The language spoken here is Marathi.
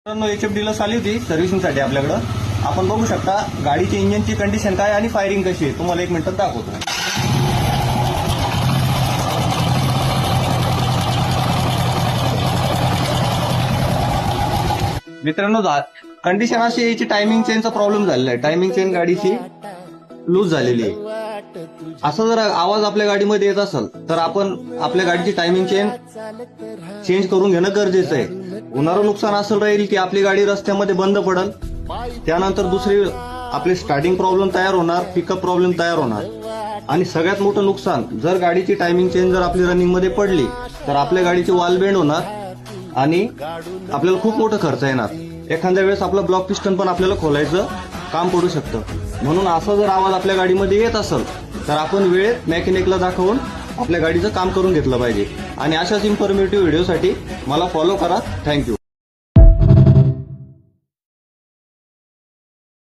HF डीलर्स आली होती सर्व्हिसिंगसाठी आपल्याकडं. आपण बघू शकता गाडीची इंजिनची कंडिशन काय आणि फायरिंग कशी आहे तुम्हाला 1 मिनिटात दाखवतो. मित्रांनो कंडिशन अशी आहे, याची टायमिंग चेनचा प्रॉब्लेम झालेला आहे. टायमिंग चेन गाडीची लूज झालेली आहे. असा जर आवाज आपल्या गाडीमध्ये येत असेल तर आपण आपल्या गाडीची टायमिंग चेन चेंज करून घेणं गरजेचं आहे. होणारं नुकसान असं राहील की आपली गाडी रस्त्यामध्ये बंद पडेल, त्यानंतर दुसरी आपले स्टार्टिंग प्रॉब्लेम तयार होणार, पिकअप प्रॉब्लेम तयार होणार, आणि सगळ्यात मोठं नुकसान जर गाडीची टायमिंग चेन जर आपली रनिंग मध्ये पडली तर आपल्या गाडीची वॉल बेंड होणार आणि आपल्याला खूप मोठा खर्च येणार. एखाद्या वेळेस आपलं ब्लॉक पिस्टन पण आपल्याला खोलायचं काम पडू शकतं. म्हणून असा जर आवाज आपल्या गाडीमध्ये येत असेल तर आपण वेळेत मेकॅनिकला दाखवून आपल्या गाडीचं काम करून घेतलं पाहिजे. आणि अशाच इन्फॉर्मेटिव्ह व्हिडिओसाठी मला फॉलो करा. थँक्यू.